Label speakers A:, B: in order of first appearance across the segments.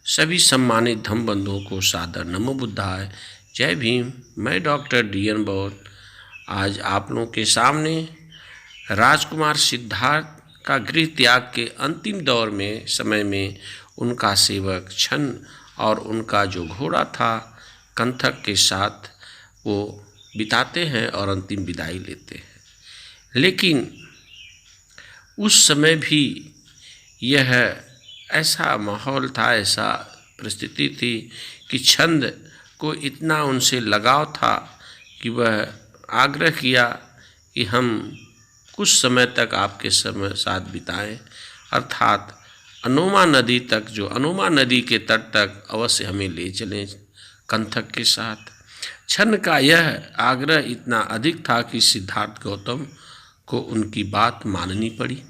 A: सभी सम्मानित धम्म बंधुओं को सादर नमो बुद्धाय। जय भीम। मैं डॉक्टर डी.एन. बौद्ध आज आप लोगों के सामने राजकुमार सिद्धार्थ का गृह त्याग के अंतिम दौर में समय में उनका सेवक छन्न और उनका जो घोड़ा था कंथक के साथ वो बिताते हैं और अंतिम विदाई लेते हैं। लेकिन उस समय भी यह ऐसा माहौल था, ऐसा परिस्थिति थी कि छंद को इतना उनसे लगाव था कि वह आग्रह किया कि हम कुछ समय तक आपके साथ बिताएं, अर्थात अनोमा नदी तक, जो अनोमा नदी के तट तक अवश्य हमें ले चलें कंथक के साथ। छन्न का यह आग्रह इतना अधिक था कि सिद्धार्थ गौतम को उनकी बात माननी पड़ी।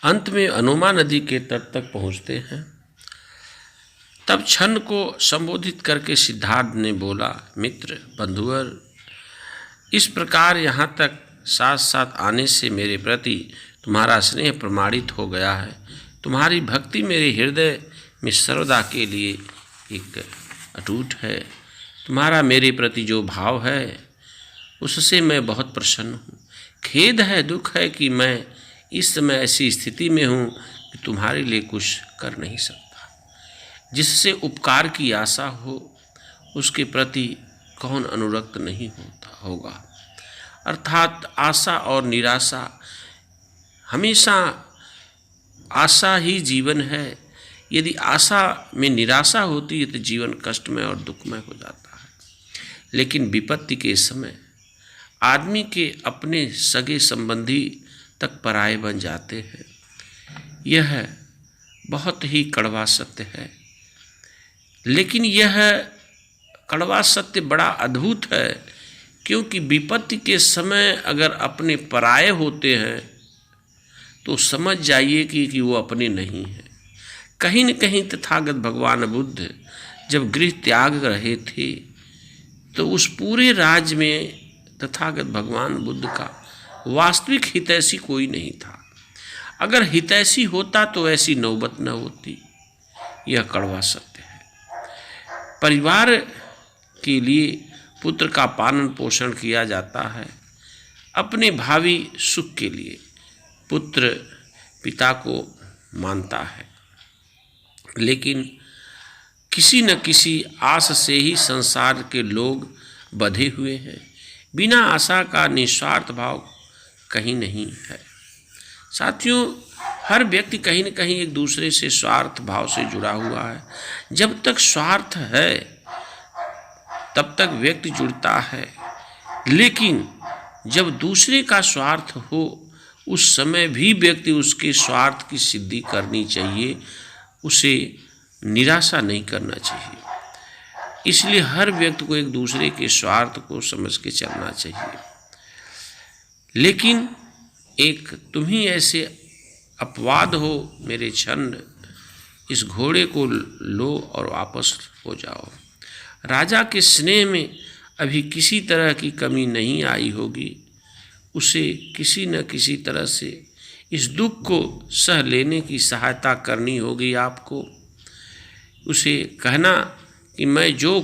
A: अंत में अनोमा नदी के तट तक पहुँचते हैं। तब छन्न को संबोधित करके सिद्धार्थ ने बोला, मित्र बंधुवर, इस प्रकार यहाँ तक साथ साथ आने से मेरे प्रति तुम्हारा स्नेह प्रमाणित हो गया है। तुम्हारी भक्ति मेरे हृदय में सर्वदा के लिए एक अटूट है। तुम्हारा मेरे प्रति जो भाव है उससे मैं बहुत प्रसन्न हूँ। खेद है, दुख है कि मैं इस समय ऐसी स्थिति में हूँ कि तुम्हारे लिए कुछ कर नहीं सकता। जिससे उपकार की आशा हो उसके प्रति कौन अनुरक्त नहीं होगा। अर्थात आशा और निराशा, हमेशा आशा ही जीवन है। यदि आशा में निराशा होती है तो जीवन कष्टमय और दुखमय हो जाता है। लेकिन विपत्ति के समय आदमी के अपने सगे संबंधी तक पराये बन जाते हैं। यह बहुत ही कड़वा सत्य है। लेकिन यह कड़वा सत्य बड़ा अद्भुत है, क्योंकि विपत्ति के समय अगर अपने पराये होते हैं तो समझ जाइए कि वो अपने नहीं हैं। कहीं न कहीं तथागत भगवान बुद्ध जब गृह त्याग रहे थे तो उस पूरे राज्य में तथागत भगवान बुद्ध का वास्तविक हितैषी कोई नहीं था। अगर हितैषी होता तो ऐसी नौबत न होती। यह कड़वा सत्य है। परिवार के लिए पुत्र का पालन पोषण किया जाता है। अपने भावी सुख के लिए पुत्र पिता को मानता है। लेकिन किसी न किसी आस से ही संसार के लोग बंधे हुए हैं। बिना आशा का निस्वार्थ भाव कहीं नहीं है। साथियों, हर व्यक्ति कहीं न कहीं एक दूसरे से स्वार्थ भाव से जुड़ा हुआ है। जब तक स्वार्थ है तब तक व्यक्ति जुड़ता है। लेकिन जब दूसरे का स्वार्थ हो उस समय भी व्यक्ति उसके स्वार्थ की सिद्धि करनी चाहिए, उसे निराशा नहीं करना चाहिए। इसलिए हर व्यक्ति को एक दूसरे के स्वार्थ को समझ के चलना चाहिए। लेकिन एक तुम ही ऐसे अपवाद हो मेरे छन्न, इस घोड़े को लो और वापस हो जाओ। राजा के स्नेह में अभी किसी तरह की कमी नहीं आई होगी। उसे किसी न किसी तरह से इस दुख को सह लेने की सहायता करनी होगी आपको। उसे कहना कि मैं जो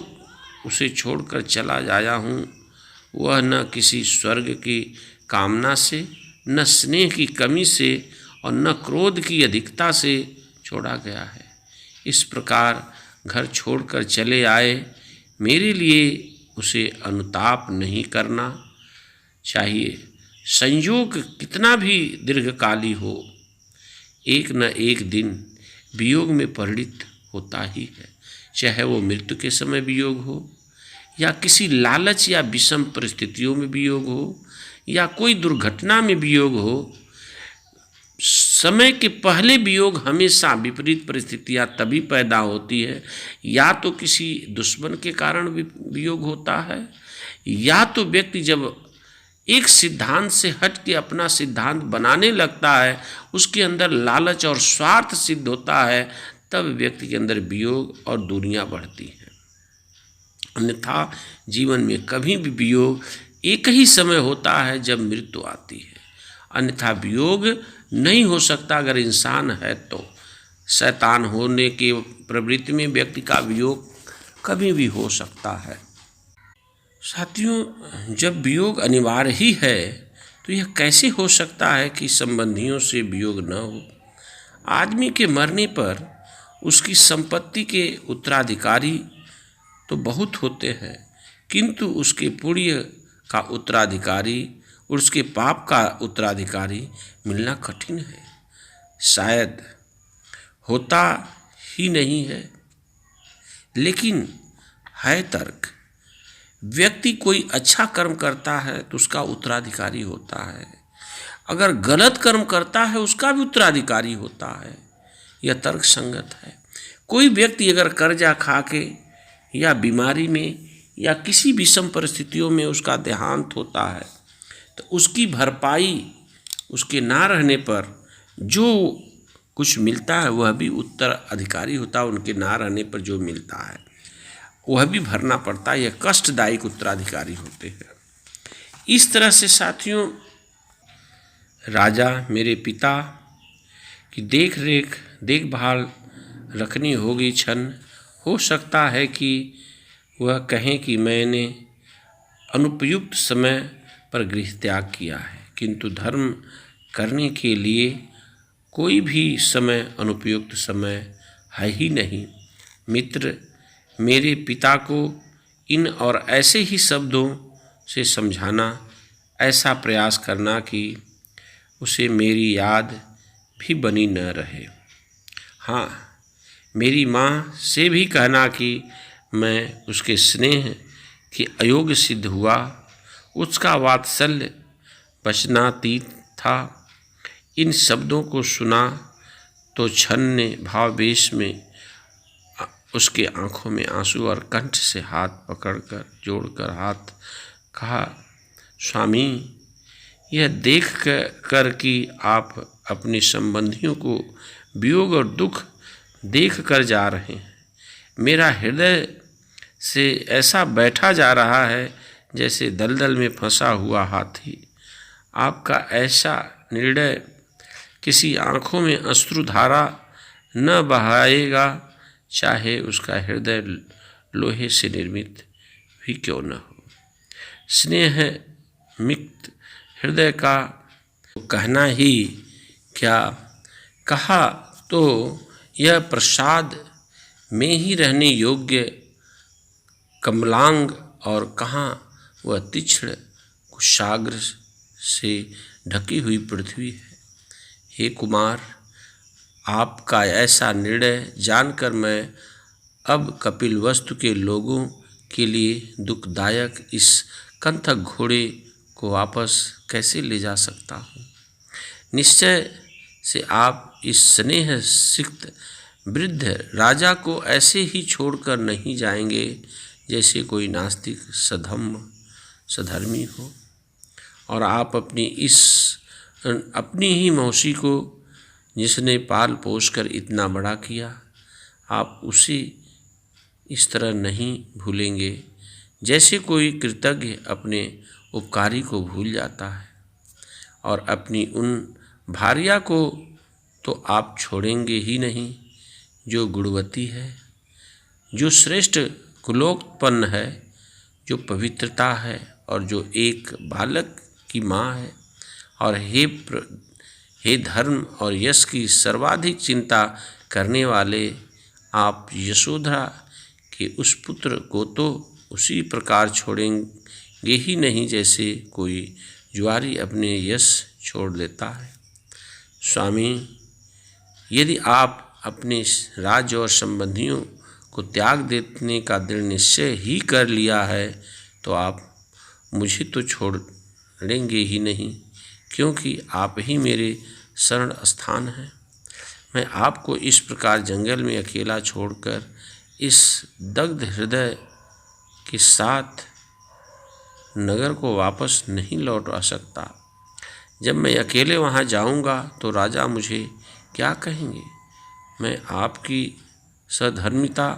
A: उसे छोड़कर चला आया हूँ वह न किसी स्वर्ग की कामना से, न स्नेह की कमी से और न क्रोध की अधिकता से छोड़ा गया है। इस प्रकार घर छोड़कर चले आए, मेरे लिए उसे अनुताप नहीं करना चाहिए। संयोग कितना भी दीर्घकाली हो, एक न एक दिन वियोग में परिणित होता ही है। चाहे वो मृत्यु के समय वियोग हो या किसी लालच या विषम परिस्थितियों में वियोग हो या कोई दुर्घटना में वियोग हो। समय के पहले वियोग हमेशा विपरीत परिस्थितियां तभी पैदा होती है। या तो किसी दुश्मन के कारण वियोग होता है, या तो व्यक्ति जब एक सिद्धांत से हट के अपना सिद्धांत बनाने लगता है, उसके अंदर लालच और स्वार्थ सिद्ध होता है, तब व्यक्ति के अंदर वियोग और दूरियां बढ़ती हैं। अन्यथा जीवन में कभी भी वियोग एक ही समय होता है जब मृत्यु आती है। अन्यथा वियोग नहीं हो सकता अगर इंसान है तो। शैतान होने के प्रवृत्ति में व्यक्ति का वियोग कभी भी हो सकता है। साथियों, जब वियोग अनिवार्य ही है तो यह कैसे हो सकता है कि संबंधियों से वियोग न हो। आदमी के मरने पर उसकी संपत्ति के उत्तराधिकारी तो बहुत होते हैं, किंतु उसके पुण्य का उत्तराधिकारी और उसके पाप का उत्तराधिकारी मिलना कठिन है, शायद होता ही नहीं है। लेकिन है तर्क, व्यक्ति कोई अच्छा कर्म करता है तो उसका उत्तराधिकारी होता है, अगर गलत कर्म करता है उसका भी उत्तराधिकारी होता है। यह तर्क संगत है। कोई व्यक्ति अगर कर्जा खा के या बीमारी में या किसी विषम परिस्थितियों में उसका देहांत होता है तो उसकी भरपाई उसके ना रहने पर जो कुछ मिलता है वह भी उत्तराधिकारी होता है। उनके ना रहने पर जो मिलता है वह भी भरना पड़ता है। यह कष्टदायक उत्तराधिकारी होते हैं। इस तरह से साथियों, राजा मेरे पिता की देखभाल रखनी होगी। क्षण हो सकता है कि वह कहें कि मैंने अनुपयुक्त समय पर गृह त्याग किया है, किंतु धर्म करने के लिए कोई भी समय अनुपयुक्त समय है ही नहीं। मित्र, मेरे पिता को इन और ऐसे ही शब्दों से समझाना, ऐसा प्रयास करना कि उसे मेरी याद भी बनी न रहे। हाँ, मेरी माँ से भी कहना कि मैं उसके स्नेह के अयोग्य सिद्ध हुआ, उसका वात्सल्य वचनातीत था। इन शब्दों को सुना तो क्षण ने भावावेश में उसके आंखों में आंसू और कंठ से हाथ पकड़कर जोड़कर हाथ कहा, स्वामी, यह देख कर कि आप अपने संबंधियों को वियोग और दुख देख कर जा रहे हैं, मेरा हृदय से ऐसा बैठा जा रहा है जैसे दलदल में फंसा हुआ हाथी। आपका ऐसा निर्णय किसी आँखों में अश्रुधारा न बहाएगा, चाहे उसका हृदय लोहे से निर्मित भी क्यों न हो। स्नेह मिक्त हृदय का कहना ही क्या, कहा तो यह प्रसाद में ही रहने योग्य कमलांग और कहाँ वह तीक्ष्ण कुशाग्र से ढकी हुई पृथ्वी है। हे कुमार, आपका ऐसा निर्णय जानकर मैं अब कपिलवस्तु के लोगों के लिए दुखदायक इस कंथक घोड़े को वापस कैसे ले जा सकता हूँ। निश्चय से आप इस स्नेह सिक्त वृद्ध राजा को ऐसे ही छोड़कर नहीं जाएंगे जैसे कोई नास्तिक सधर्मी हो। और आप अपनी ही मौसी को, जिसने पाल पोस कर इतना बड़ा किया, आप उसे इस तरह नहीं भूलेंगे जैसे कोई कृतज्ञ अपने उपकारी को भूल जाता है। और अपनी उन भार्या को तो आप छोड़ेंगे ही नहीं जो गुणवती है, जो श्रेष्ठ कुलोत्पन्न है, जो पवित्रता है और जो एक बालक की माँ है। और हे धर्म और यश की सर्वाधिक चिंता करने वाले, आप यशोधरा के उस पुत्र को तो उसी प्रकार छोड़ेंगे ही नहीं जैसे कोई जुआरी अपने यश छोड़ देता है। स्वामी, यदि आप अपने राज्य और संबंधियों को त्याग देने का दृढ़ निश्चय ही कर लिया है तो आप मुझे तो छोड़ेंगे ही नहीं, क्योंकि आप ही मेरे शरण स्थान हैं। मैं आपको इस प्रकार जंगल में अकेला छोड़कर इस दग्ध हृदय के साथ नगर को वापस नहीं लौट आ सकता। जब मैं अकेले वहाँ जाऊँगा तो राजा मुझे क्या कहेंगे। मैं आपकी सधर्मिता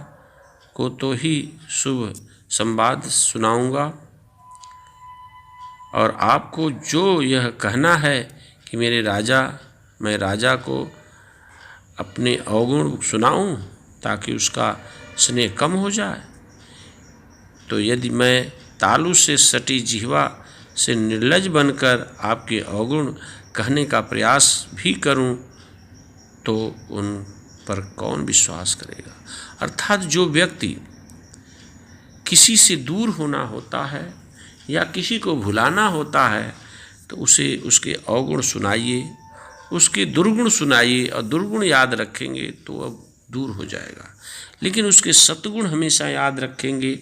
A: को तो ही शुभ संवाद सुनाऊँगा, और आपको जो यह कहना है कि मैं राजा को अपने अवगुण सुनाऊं ताकि उसका स्नेह कम हो जाए? तो यदि मैं तालू से सटी जिह्वा से निर्लज बनकर आपके अवगुण कहने का प्रयास भी करूं तो उन पर कौन विश्वास करेगा? अर्थात जो व्यक्ति किसी से दूर होना होता है या किसी को भुलाना होता है तो उसे उसके अवगुण सुनाइए, उसके दुर्गुण सुनाइए, और दुर्गुण याद रखेंगे तो अब दूर हो जाएगा। लेकिन उसके सद्गुण हमेशा याद रखेंगे,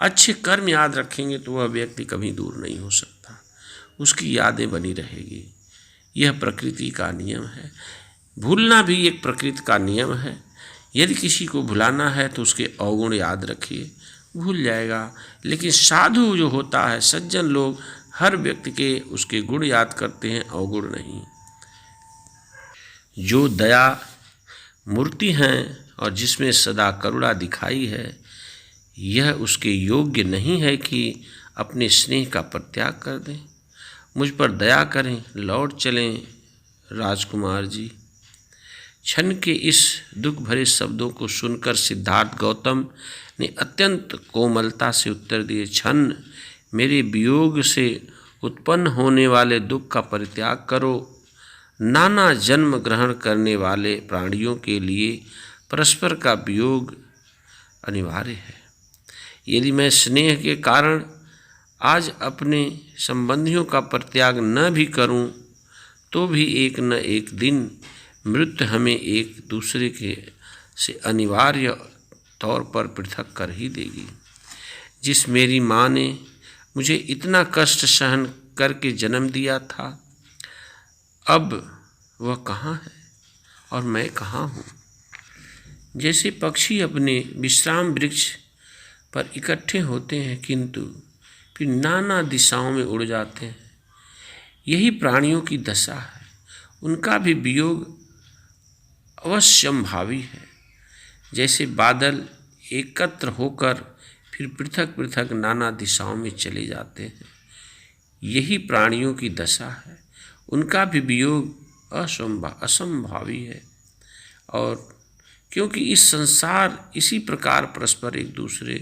A: अच्छे कर्म याद रखेंगे तो वह व्यक्ति कभी दूर नहीं हो सकता, उसकी यादें बनी रहेगी। यह प्रकृति का नियम है। भूलना भी एक प्रकृति का नियम है। यदि किसी को भुलाना है तो उसके अवगुण याद रखिए, भूल जाएगा। लेकिन साधु जो होता है, सज्जन लोग, हर व्यक्ति के उसके गुण याद करते हैं, अवगुण नहीं। जो दया मूर्ति हैं और जिसमें सदा करुणा दिखाई है, यह उसके योग्य नहीं है कि अपने स्नेह का परित्याग कर दें। मुझ पर दया करें, लौट चलें राजकुमार जी। छन के इस दुख भरे शब्दों को सुनकर सिद्धार्थ गौतम ने अत्यंत कोमलता से उत्तर दिए, छन, मेरे वियोग से उत्पन्न होने वाले दुख का परित्याग करो। नाना जन्म ग्रहण करने वाले प्राणियों के लिए परस्पर का वियोग अनिवार्य है। यदि मैं स्नेह के कारण आज अपने संबंधियों का परित्याग न भी करूं, तो भी एक न एक दिन मृत्यु हमें एक दूसरे के से अनिवार्य तौर पर पृथक कर ही देगी। जिस मेरी माँ ने मुझे इतना कष्ट सहन करके जन्म दिया था, अब वह कहाँ है और मैं कहाँ हूँ? जैसे पक्षी अपने विश्राम वृक्ष पर इकट्ठे होते हैं किंतु फिर नाना दिशाओं में उड़ जाते हैं, यही प्राणियों की दशा है। उनका भी वियोग अवश्यंभावी है। जैसे बादल एकत्र होकर फिर पृथक पृथक नाना दिशाओं में चले जाते हैं, यही प्राणियों की दशा है। उनका भी वियोग असंभावी है। और क्योंकि इस संसार इसी प्रकार परस्पर एक दूसरे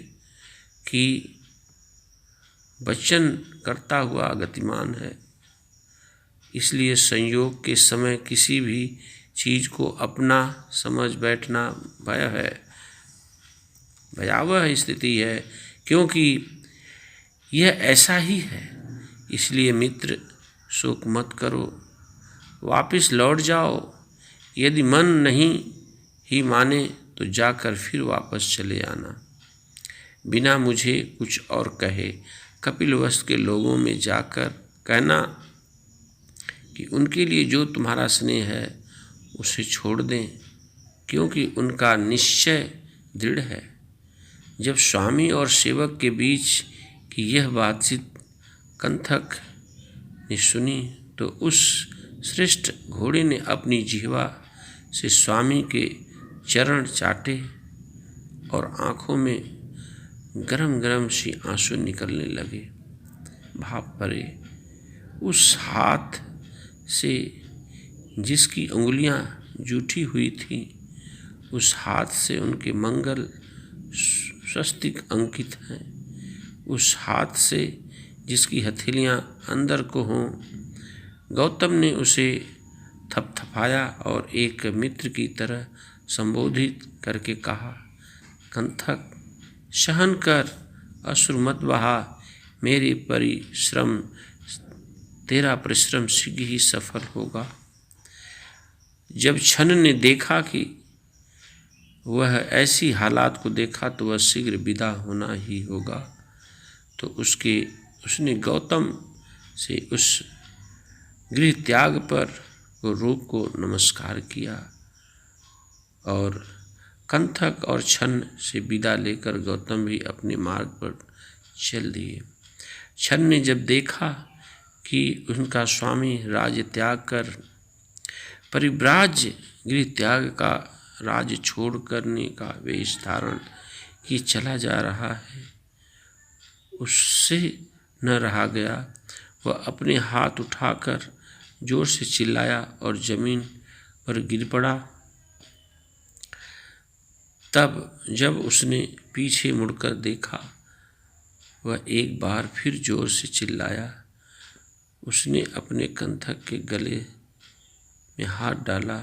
A: की वचन करता हुआ गतिमान है, इसलिए संयोग के समय किसी भी चीज़ को अपना समझ बैठना भयावह स्थिति है, क्योंकि यह ऐसा ही है। इसलिए मित्र, शोक मत करो, वापस लौट जाओ। यदि मन नहीं ही माने तो जाकर फिर वापस चले आना। बिना मुझे कुछ और कहे कपिलवस्तु के लोगों में जाकर कहना कि उनके लिए जो तुम्हारा स्नेह है उसे छोड़ दें, क्योंकि उनका निश्चय दृढ़ है। जब स्वामी और सेवक के बीच की यह बातचीत कंथक ने सुनी तो उस श्रेष्ठ घोड़े ने अपनी जिह्वा से स्वामी के चरण चाटे और आँखों में गरम गरम सी आंसू निकलने लगे। भाप भरे उस हाथ से जिसकी उंगलियां जूठी हुई थीं, उस हाथ से उनके मंगल स्वस्तिक अंकित हैं। उस हाथ से जिसकी हथेलियां अंदर को हों, गौतम ने उसे थपथपाया और एक मित्र की तरह संबोधित करके कहा, कंथक, सहन कर, अश्रु मत बहा। तेरा परिश्रम शीघ्र ही सफल होगा। जब छन ने देखा कि वह ऐसी हालात को देखा तो वह शीघ्र विदा होना ही होगा, तो उसने गौतम से उस गृह त्याग पर वो रूप को नमस्कार किया और कंथक और छन से विदा लेकर गौतम भी अपने मार्ग पर चल दिए। छन ने जब देखा कि उनका स्वामी राज्य त्याग कर परिव्राज्य गृह त्याग का राज्य छोड़ करने का वेश धारण कि चला जा रहा है, उससे न रहा गया। वह अपने हाथ उठाकर जोर से चिल्लाया और जमीन पर गिर पड़ा तब जब उसने पीछे मुड़कर देखा, वह एक बार फिर जोर से चिल्लाया। उसने अपने कंधक के गले में हाथ डाला।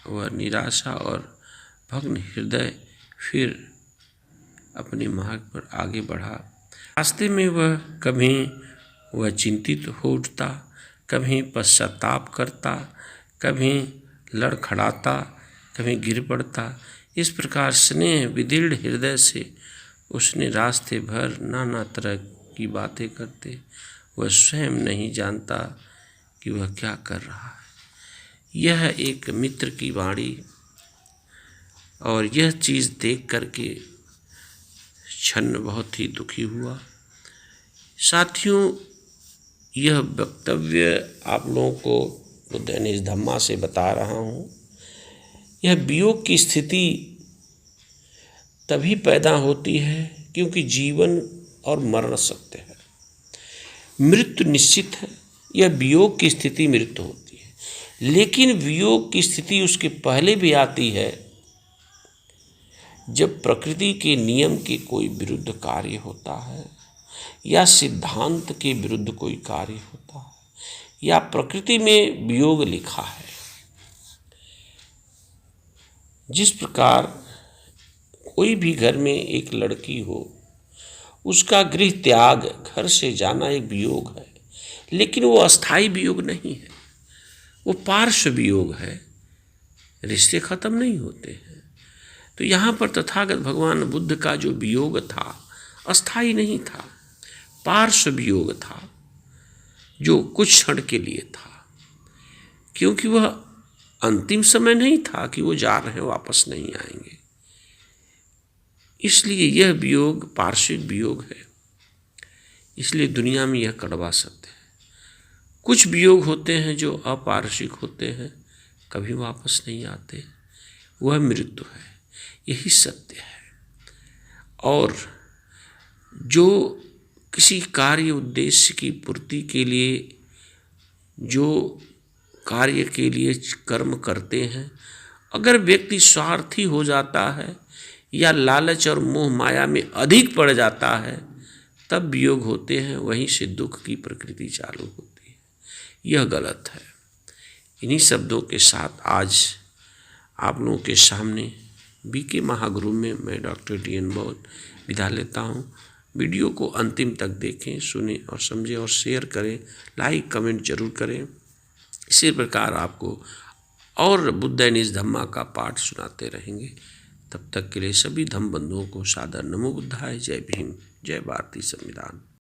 A: वह निराशा और भग्न हृदय फिर अपने मार्ग पर आगे बढ़ा। रास्ते में वह चिंतित हो उठता, कभी पश्चाताप करता, कभी लड़खड़ाता, कभी गिर पड़ता। इस प्रकार स्नेह विदीर्ण हृदय से उसने रास्ते भर नाना तरह की बातें करते वह स्वयं नहीं जानता कि वह क्या कर रहा है। यह एक मित्र की वाणी और यह चीज़ देख करके छन्न बहुत ही दुखी हुआ। साथियों, यह वक्तव्य आप लोगों को बुद्ध धम्मा से बता रहा हूँ। यह वियोग की स्थिति तभी पैदा होती है क्योंकि जीवन और मरण सत्य है, मृत्यु निश्चित है। यह वियोग की स्थिति मृत्यु होती है, लेकिन वियोग की स्थिति उसके पहले भी आती है जब प्रकृति के नियम के कोई विरुद्ध कार्य होता है या सिद्धांत के विरुद्ध कोई कार्य होता है या प्रकृति में वियोग लिखा है। जिस प्रकार कोई भी घर में एक लड़की हो, उसका गृह त्याग, घर से जाना एक वियोग है, लेकिन वो अस्थाई वियोग नहीं है, वो पार्श्व वियोग है। रिश्ते खत्म नहीं होते हैं। तो यहाँ पर तथागत भगवान बुद्ध का जो वियोग था अस्थाई नहीं था, पार्श्व वियोग था, जो कुछ क्षण के लिए था, क्योंकि वह अंतिम समय नहीं था कि वो जा रहे हैं वापस नहीं आएंगे। इसलिए यह वियोग पार्श्विक वियोग है। इसलिए दुनिया में यह कड़वा सत्य है। कुछ वियोग होते हैं जो अपार्श्विक होते हैं, कभी वापस नहीं आते, वह मृत्यु है। यही सत्य है। और जो किसी कार्य उद्देश्य की पूर्ति के लिए, जो कार्य के लिए कर्म करते हैं, अगर व्यक्ति स्वार्थी हो जाता है या लालच और मोह माया में अधिक पड़ जाता है, तब वियोग होते हैं। वहीं से दुख की प्रकृति चालू होती है। यह गलत है। इन्हीं शब्दों के साथ आज आप लोगों के सामने बीके महागुरु में मैं डॉक्टर डी.एन. बौद्ध विदा लेता हूँ। वीडियो को अंतिम तक देखें, सुनें और समझें और शेयर करें, लाइक कमेंट जरूर करें। इसी प्रकार आपको और बुद्ध धम्मा का पाठ सुनाते रहेंगे। तब तक के लिए सभी धम्म बंधुओं को सादर नमो बुद्धाय। जय भीम, जय भारतीय संविधान।